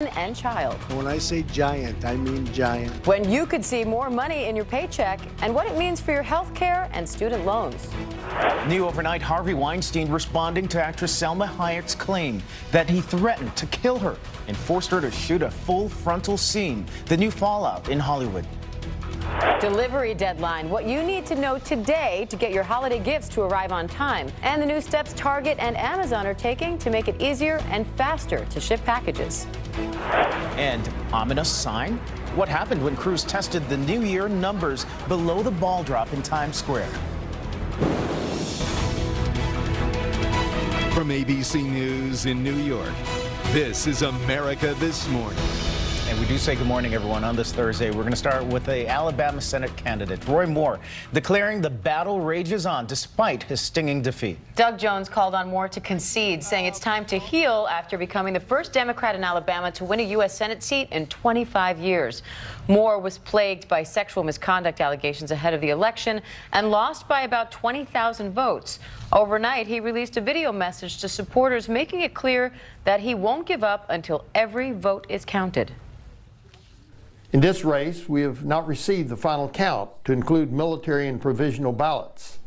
and child. When I say giant, I mean giant. When you could see more money in your paycheck and what it means for your health care and student loans. New overnight, Harvey Weinstein responding to actress Salma Hayek's claim that he threatened to kill her and forced her to shoot a full frontal scene. The new fallout in Hollywood. Delivery deadline, what you need to know today to get your holiday gifts to arrive on time. And the new steps Target and Amazon are taking to make it easier and faster to ship packages. And ominous sign? What happened when crews tested the New Year numbers below the ball drop in Times Square? From ABC News in New York, this is America This Morning. And we do say good morning, everyone, on this Thursday. We're going to start with the Alabama Senate candidate, Roy Moore, declaring the battle rages on despite his stinging defeat. Doug Jones called on Moore to concede, saying it's time to heal after becoming the first Democrat in Alabama to win a U.S. Senate seat in 25 years. Moore was plagued by sexual misconduct allegations ahead of the election and lost by about 20,000 votes. Overnight, he released a video message to supporters making it clear that he won't give up until every vote is counted. In this race, we have not received the final count to include military and provisional ballots.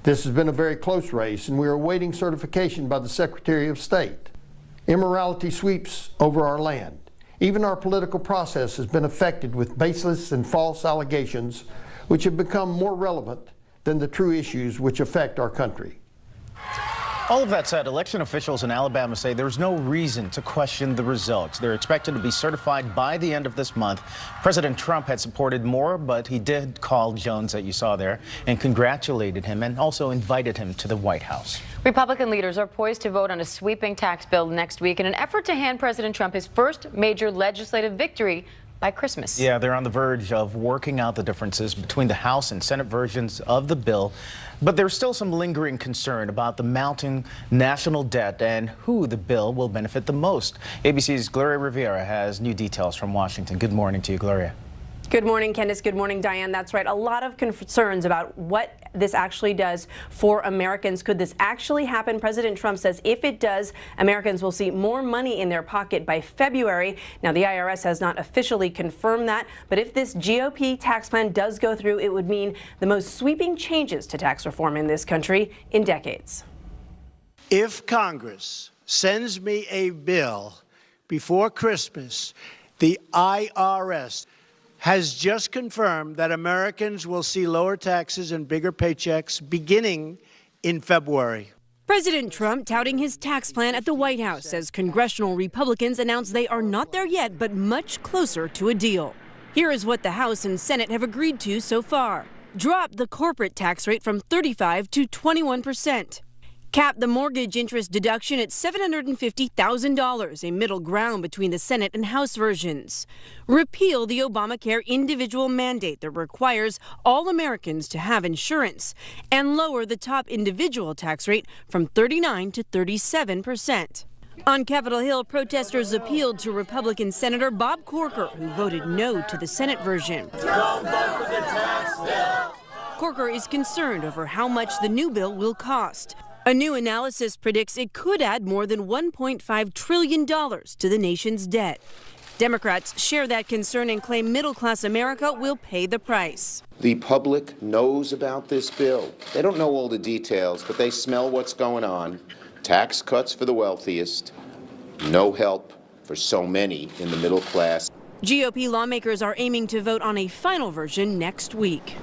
This has been a very close race, and we are awaiting certification by the Secretary of State. Immorality sweeps over our land. Even our political process has been affected with baseless and false allegations, which have become more relevant than the true issues which affect our country. All of that said, election officials in Alabama say there's no reason to question the results. They're expected to be certified by the end of this month. President Trump had supported Moore, but he did call Jones, that you saw there, and congratulated him and also invited him to the White House. Republican leaders are poised to vote on a sweeping tax bill next week in an effort to hand President Trump his first major legislative victory by Christmas. Yeah, they're on the verge of working out the differences between the House and Senate versions of the bill. But there's still some lingering concern about the mounting national debt and who the bill will benefit the most. ABC's Gloria Rivera has new details from Washington. Good morning to you, Gloria. Good morning, Candace. Good morning, Diane. That's right. A lot of concerns about what this actually does for Americans. Could this actually happen? President Trump says if it does, Americans will see more money in their pocket by February. Now, the IRS has not officially confirmed that, but if this GOP tax plan does go through, it would mean the most sweeping changes to tax reform in this country in decades. If Congress sends me a bill before Christmas, the IRS has just confirmed that Americans will see lower taxes and bigger paychecks beginning in February. President Trump touting his tax plan at the White House as congressional Republicans announce they are not there yet, but much closer to a deal. Here is what the House and Senate have agreed to so far. Drop the corporate tax rate from 35% to 21%. Cap the mortgage interest deduction at $750,000, a middle ground between the Senate and House versions. Repeal the Obamacare individual mandate that requires all Americans to have insurance, and lower the top individual tax rate from 39% to 37%. On Capitol Hill, protesters appealed to Republican Senator Bob Corker, who voted no to the Senate version. Don't vote for the tax bill. Corker is concerned over how much the new bill will cost. A new analysis predicts it could add more than $1.5 trillion to the nation's debt. Democrats share that concern and claim middle-class America will pay the price. The public knows about this bill. They don't know all the details, but they smell what's going on. Tax cuts for the wealthiest, no help for so many in the middle class. GOP lawmakers are aiming to vote on a final version next week.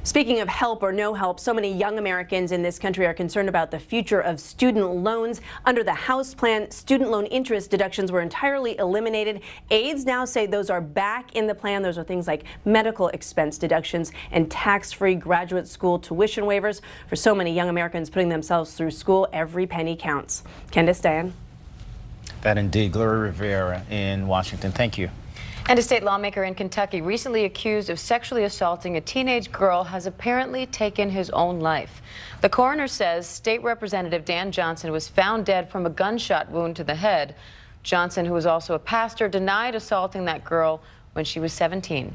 Speaking of help or no help, so many young Americans in this country are concerned about the future of student loans. Under the House plan, student loan interest deductions were entirely eliminated. Aides now say those are back in the plan. Those are things like medical expense deductions and tax-free graduate school tuition waivers. For so many young Americans putting themselves through school, every penny counts. Candace, Diane. That indeed. Gloria Rivera in Washington. Thank you. And a state lawmaker in Kentucky recently accused of sexually assaulting a teenage girl has apparently taken his own life. The coroner says State Representative Dan Johnson was found dead from a gunshot wound to the head. Johnson, who was also a pastor, denied assaulting that girl when she was 17.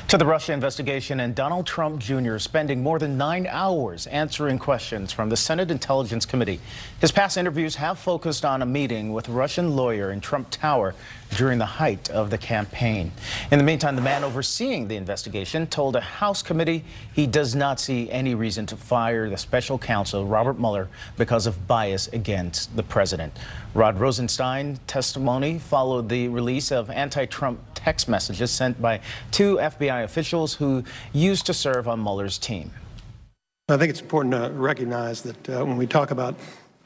To the Russia investigation, and Donald Trump Jr. spending more than 9 hours answering questions from the Senate Intelligence Committee. His past interviews have focused on a meeting with a Russian lawyer in Trump Tower during the height of the campaign. In the meantime, the man overseeing the investigation told a House committee he does not see any reason to fire the special counsel, Robert Mueller, because of bias against the president. Rod Rosenstein's testimony followed the release of anti-Trump text messages sent by 2 FBI officials who used to serve on Mueller's team. I think it's important to recognize that when we talk about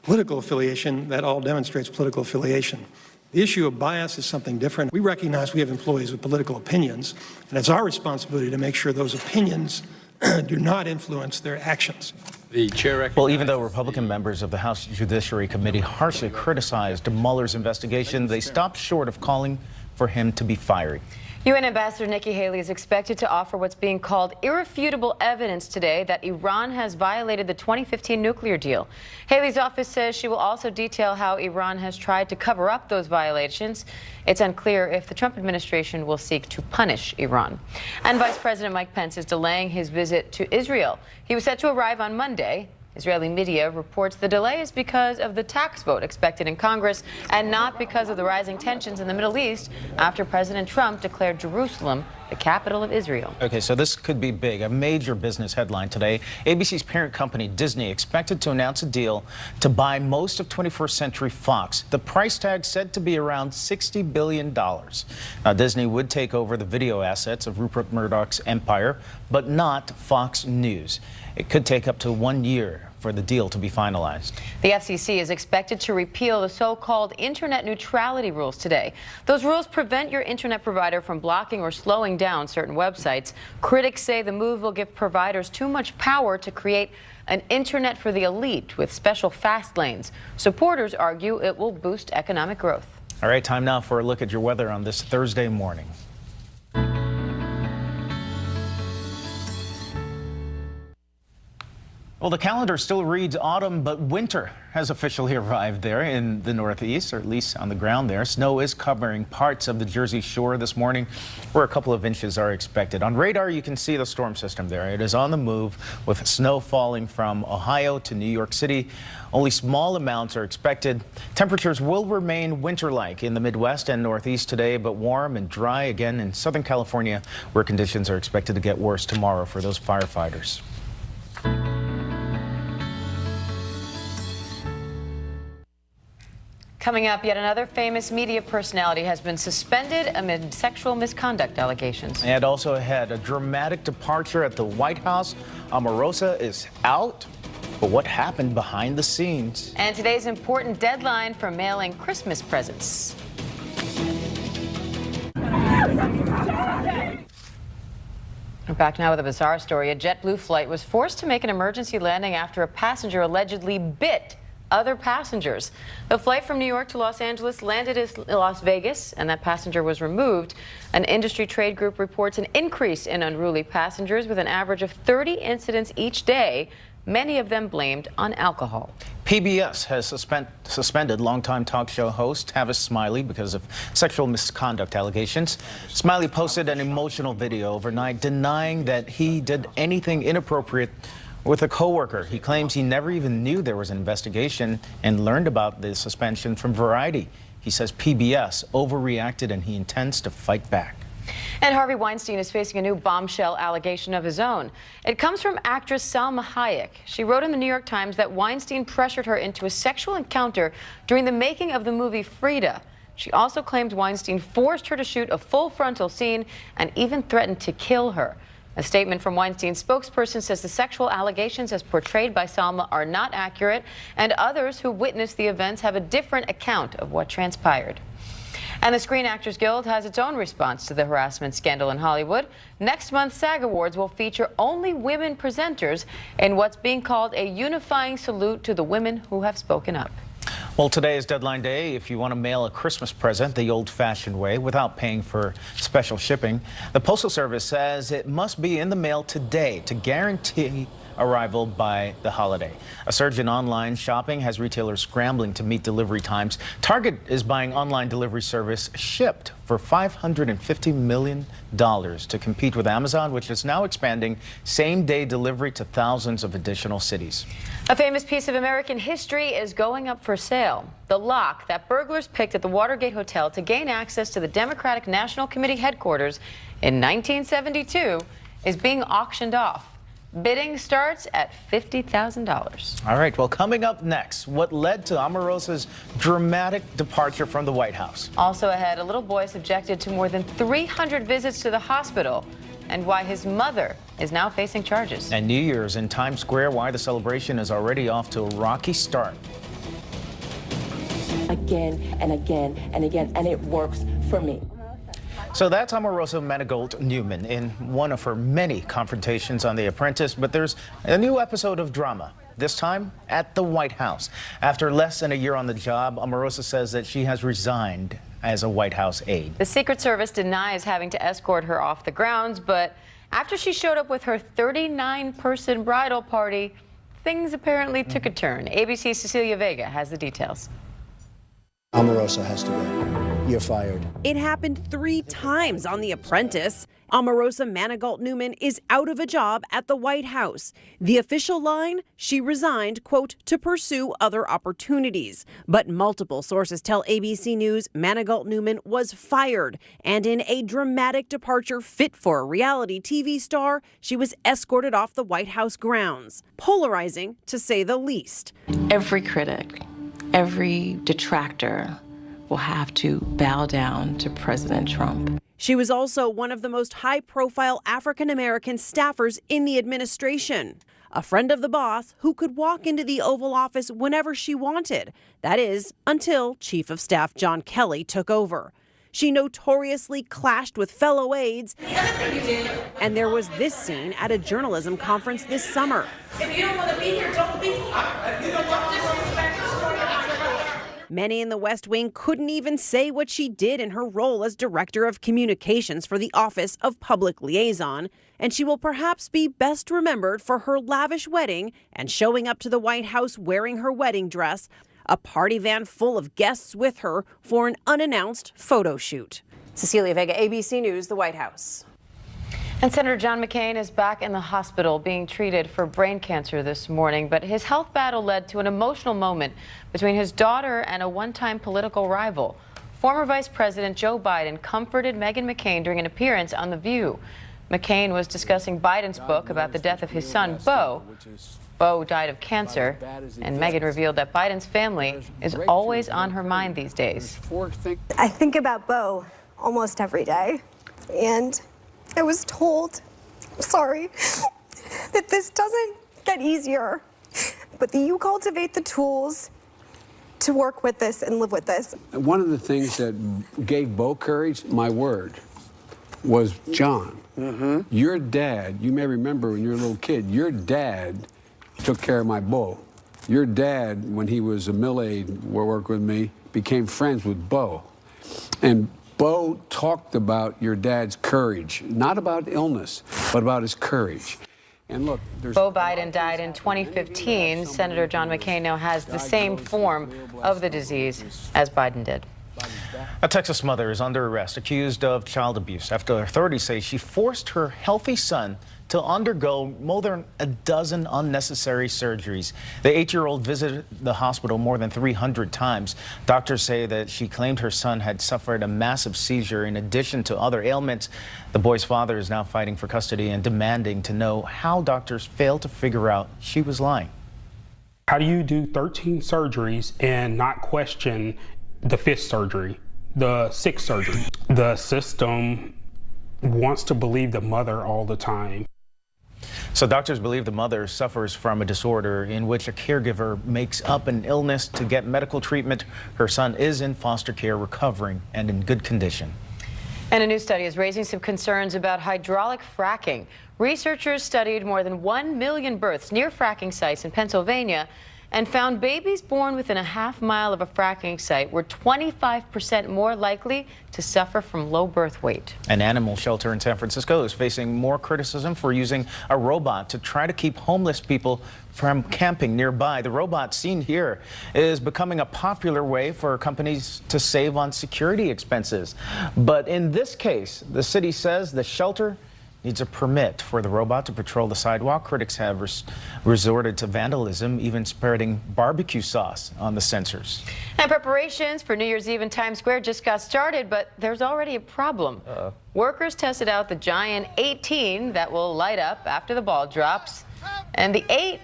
political affiliation, that all demonstrates political affiliation. The issue of bias is something different. We recognize we have employees with political opinions, and it's our responsibility to make sure those opinions do not influence their actions. The chair well, even though Republican members of the House Judiciary Committee harshly criticized Mueller's investigation, they stopped short of calling for him to be fired. UN Ambassador Nikki Haley is expected to offer what's being called irrefutable evidence today that Iran has violated the 2015 nuclear deal. Haley's office says she will also detail how Iran has tried to cover up those violations. It's unclear if the Trump administration will seek to punish Iran. And Vice President Mike Pence is delaying his visit to Israel. He was set to arrive on Monday. Israeli media reports the delay is because of the tax vote expected in Congress and not because of the rising tensions in the Middle East after President Trump declared Jerusalem the capital of Israel. Okay, so this could be big. A major business headline today. ABC's parent company, Disney, expected to announce a deal to buy most of 21st Century Fox. The price tag said to be around $60 billion. Now, Disney would take over the video assets of Rupert Murdoch's empire, but not Fox News. It could take up to 1 year for the deal to be finalized. The FCC is expected to repeal the so-called internet neutrality rules today. Those rules prevent your internet provider from blocking or slowing down certain websites. Critics say the move will give providers too much power to create an internet for the elite with special fast lanes. Supporters argue it will boost economic growth. All right, time now for a look at your weather on this Thursday morning. Well, the calendar still reads autumn, but winter has officially arrived there in the Northeast, or at least on the ground there. Snow is covering parts of the Jersey Shore this morning, where a couple of inches are expected. On radar, you can see the storm system there. It is on the move, with snow falling from Ohio to New York City. Only small amounts are expected. Temperatures will remain winter-like in the Midwest and Northeast today, but warm and dry again in Southern California, where conditions are expected to get worse tomorrow for those firefighters. Coming up, yet another famous media personality has been suspended amid sexual misconduct allegations. And also ahead, a dramatic departure at the White House. Omarosa is out, but what happened behind the scenes? And today's important deadline for mailing Christmas presents. We're back now with a bizarre story. A JetBlue flight was forced to make an emergency landing after a passenger allegedly bit other passengers. The flight from New York to Los Angeles landed in Las Vegas, and that passenger was removed. An industry trade group reports an increase in unruly passengers with an average of 30 incidents each day, many of them blamed on alcohol. PBS has suspended longtime talk show host Tavis Smiley because of sexual misconduct allegations. Smiley posted an emotional video overnight denying that he did anything inappropriate with a coworker. He claims he never even knew there was an investigation and learned about the suspension from Variety. He says PBS overreacted and he intends to fight back. And Harvey Weinstein is facing a new bombshell allegation of his own. It comes from actress Salma Hayek. She wrote in the New York Times that Weinstein pressured her into a sexual encounter during the making of the movie Frida. She also claimed Weinstein forced her to shoot a full frontal scene and even threatened to kill her. A statement from Weinstein's spokesperson says the sexual allegations as portrayed by Salma are not accurate, and others who witnessed the events have a different account of what transpired. And the Screen Actors Guild has its own response to the harassment scandal in Hollywood. Next month's SAG Awards will feature only women presenters in what's being called a unifying salute to the women who have spoken up. Well, today is deadline day if you want to mail a Christmas present the old-fashioned way without paying for special shipping. The Postal Service says it must be in the mail today to guarantee arrival by the holiday. A surge in online shopping has retailers scrambling to meet delivery times. Target is buying online delivery service Shipt for $550 million to compete with Amazon, which is now expanding same-day delivery to thousands of additional cities. A famous piece of American history is going up for sale. The lock that burglars picked at the Watergate Hotel to gain access to the Democratic National Committee headquarters in 1972 is being auctioned off. Bidding starts at $50,000. All right, well, coming up next, what led to Omarosa's dramatic departure from the White House. Also ahead, a little boy subjected to more than 300 visits to the hospital, and why his mother is now facing charges. And New Year's in Times Square, why the celebration is already off to a rocky start. Again and again and again, and it works for me. So that's Omarosa Manigault Newman in one of her many confrontations on The Apprentice, but there's a new episode of drama, this time at the White House. After less than a year on the job, Omarosa says that she has resigned as a White House aide. The Secret Service denies having to escort her off the grounds, but after she showed up with her 39-person bridal party, things apparently took a turn. ABC's Cecilia Vega has the details. Omarosa has to go. You're fired. It happened 3 times on The Apprentice. Omarosa Manigault Newman is out of a job at the White House. The official line, she resigned, quote, to pursue other opportunities. But multiple sources tell ABC News Manigault Newman was fired. And in a dramatic departure fit for a reality TV star, she was escorted off the White House grounds. Polarizing, to say the least. Every critic, every detractor will have to bow down to President Trump. She was also one of the most high-profile African-American staffers in the administration. A friend of the boss who could walk into the Oval Office whenever she wanted. That is, until Chief of Staff John Kelly took over. She notoriously clashed with fellow aides. And there was this scene at a journalism conference this summer. If you don't want to be here, don't be here. Don't disrespect the story. Many in the West Wing couldn't even say what she did in her role as Director of Communications for the Office of Public Liaison, and she will perhaps be best remembered for her lavish wedding and showing up to the White House wearing her wedding dress, a party van full of guests with her for an unannounced photo shoot. Cecilia Vega, ABC News, the White House. And Senator John McCain is back in the hospital being treated for brain cancer this morning, but his health battle led to an emotional moment between his daughter and a one-time political rival. Former Vice President Joe Biden comforted Meghan McCain during an appearance on The View. McCain was discussing Biden's book about the death of his son, Beau. Beau died of cancer, and Meghan revealed that Biden's family is always on her mind these days. I think about Beau almost every day, and I was told, sorry, that this doesn't get easier, but that you cultivate the tools to work with this and live with this. One of the things that gave Beau courage, my word, was John. Your dad, you may remember when you were a little kid, your dad took care of my Beau. Your dad, when he was a mill aide, worked with me, became friends with Beau. And Beau talked about your dad's courage, not about illness, but about his courage. And look, Beau Biden died in 2015. Senator John McCain now has the same form of the disease as Biden did. A Texas mother is under arrest accused of child abuse after authorities say she forced her healthy son to undergo more than a dozen unnecessary surgeries. The 8-year-old visited the hospital more than 300 times. Doctors say that she claimed her son had suffered a massive seizure in addition to other ailments. The boy's father is now fighting for custody and demanding to know how doctors failed to figure out she was lying. How do you do 13 surgeries and not question the 5th surgery, the 6th surgery? The system wants to believe the mother all the time. So doctors believe the mother suffers from a disorder in which a caregiver makes up an illness to get medical treatment. Her son is in foster care, recovering and in good condition. And a new study is raising some concerns about hydraulic fracking. Researchers studied more than 1 million births near fracking sites in Pennsylvania and found babies born within a half-mile of a fracking site were 25% more likely to suffer from low birth weight. An animal shelter in San Francisco is facing more criticism for using a robot to try to keep homeless people from camping nearby. The robot seen here is becoming a popular way for companies to save on security expenses. But in this case, the city says the shelter needs a permit for the robot to patrol the sidewalk. Critics have resorted to vandalism, even spreading barbecue sauce on the sensors. And preparations for New Year's Eve in Times Square just got started, but there's already a problem. Workers tested out the giant 18 that will light up after the ball drops, and the 8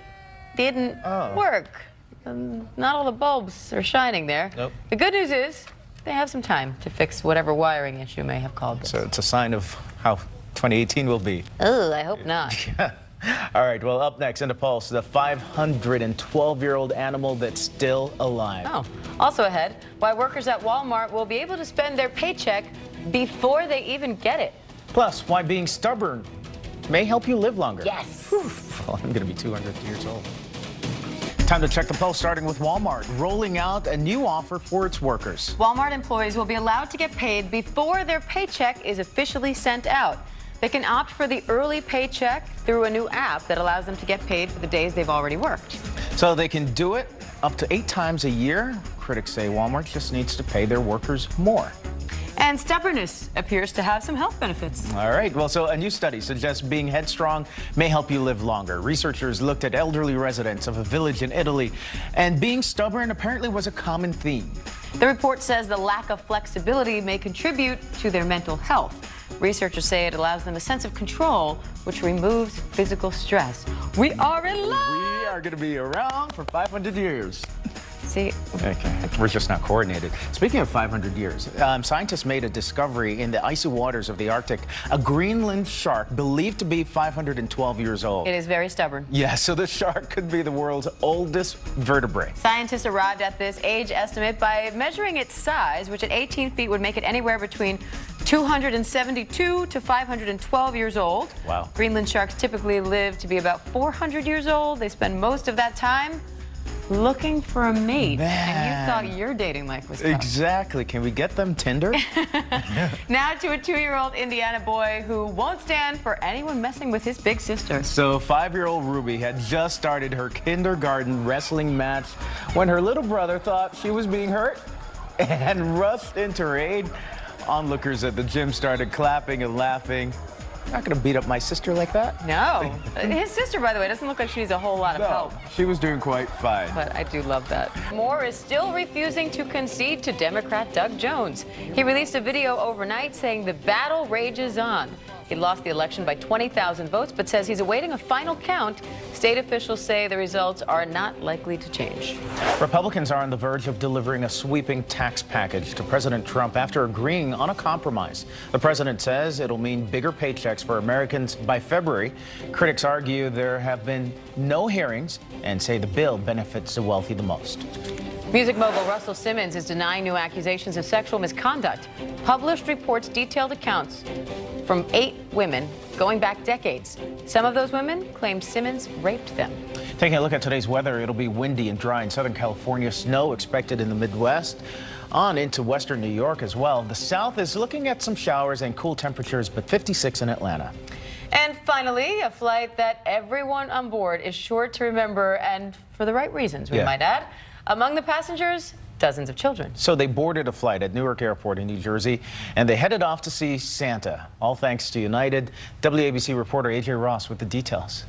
didn't work. Not all the bulbs are shining there. Nope. The good news is they have some time to fix whatever wiring issue may have caused this. So it's a sign of how 2018 will be. Oh, I hope not. All right, well, up next in the Pulse, the 512-year-old animal that's still alive. Oh, also ahead, why workers at Walmart will be able to spend their paycheck before they even get it. Plus, why being stubborn may help you live longer. Yes. Well, I'm going to be 200 years old. Time to check the Pulse, starting with Walmart, rolling out a new offer for its workers. Walmart employees will be allowed to get paid before their paycheck is officially sent out. They can opt for the early paycheck through a new app that allows them to get paid for the days they've already worked. So they can do it up to 8 times a year. Critics say Walmart just needs to pay their workers more. And stubbornness appears to have some health benefits. All right, well, so a new study suggests being headstrong may help you live longer. Researchers looked at elderly residents of a village in Italy, and being stubborn apparently was a common theme. The report says the lack of flexibility may contribute to their mental health. Researchers say it allows them a sense of control, which removes physical stress. We are in love! We are going to be around for 500 years. See? Okay. We're just not coordinated. Speaking of 500 years, scientists made a discovery in the icy waters of the Arctic. A Greenland shark believed to be 512 years old. It is very stubborn. Yeah, so the shark could be the world's oldest vertebrate. Scientists arrived at this age estimate by measuring its size, which at 18 feet would make it anywhere between 272 to 512 years old. Wow. Greenland sharks typically live to be about 400 years old. They spend most of that time looking for a mate. Man. And you thought your dating life was tough. Exactly. Can we get them Tinder? Now to a 2-year-old Indiana boy who won't stand for anyone messing with his big sister. So 5-year-old Ruby had just started her kindergarten wrestling match when her little brother thought she was being hurt and rushed into her aid. Onlookers at the gym started clapping and laughing. I'm not going to beat up my sister like that. No. His sister, by the way, doesn't look like she needs a whole lot of help. She was doing quite fine. But I do love that. Moore is still refusing to concede to Democrat Doug Jones. He released a video overnight saying the battle rages on. He lost the election by 20,000 votes, but says he's awaiting a final count. State officials say the results are not likely to change. Republicans are on the verge of delivering a sweeping tax package to President Trump after agreeing on a compromise. The president says it'll mean bigger paychecks for Americans by February. Critics argue there have been no hearings and say the bill benefits the wealthy the most. Music mogul Russell Simmons is denying new accusations of sexual misconduct. Published reports detailed accounts from 8 women going back decades. Some of those women claim Simmons raped them. Taking a look at today's weather, it'll be windy and dry in Southern California. Snow expected in the Midwest, on into Western New York as well. The South is looking at some showers and cool temperatures, but 56 in Atlanta. And finally, a flight that everyone on board is sure to remember, and for the right reasons, we might add. Among the passengers, dozens of children. So they boarded a flight at Newark Airport in New Jersey, and they headed off to see Santa, all thanks to United. WABC reporter AJ Ross with the details.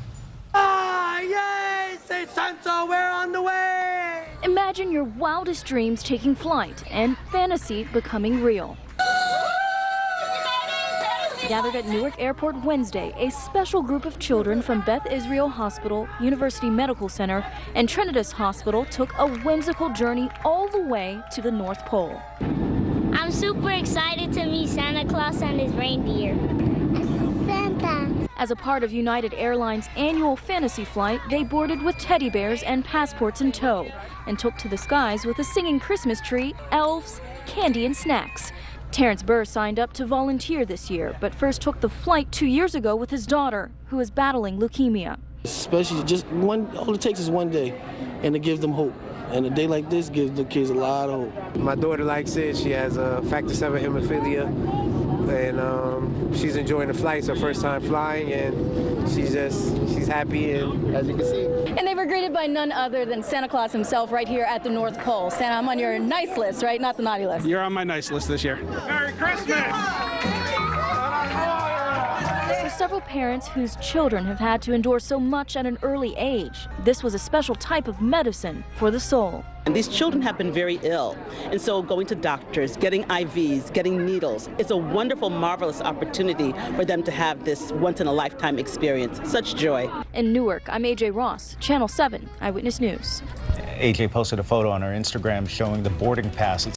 Ah, yay! Say Santa, we're on the way! Imagine your wildest dreams taking flight and fantasy becoming real. Gathered at Newark Airport Wednesday, a special group of children from Beth Israel Hospital, University Medical Center, and Trinitas Hospital took a whimsical journey all the way to the North Pole. I'm super excited to meet Santa Claus and his reindeer. Santa. As a part of United Airlines' annual fantasy flight, they boarded with teddy bears and passports in tow and took to the skies with a singing Christmas tree, elves, candy, and snacks. Terrence Burr signed up to volunteer this year, but first took the flight 2 years ago with his daughter, who is battling leukemia. Especially just one, all it takes is one day, and to give them hope. And a day like this gives the kids a lot of hope. My daughter likes it. She has a factor 7 hemophilia, and she's enjoying the flight. It's her first time flying, and she's happy, and as you can see. And they were greeted by none other than Santa Claus himself right here at the North Pole. Santa, I'm on your nice list, right? Not the naughty list. You're on my nice list this year. Merry Christmas! For several parents whose children have had to endure so much at an early age, this was a special type of medicine for the soul. And these children have been very ill. And so going to doctors, getting IVs, getting needles, it's a wonderful, marvelous opportunity for them to have this once-in-a-lifetime experience. Such joy. In Newark, I'm AJ Ross, Channel 7 Eyewitness News. AJ posted a photo on her Instagram showing the boarding pass.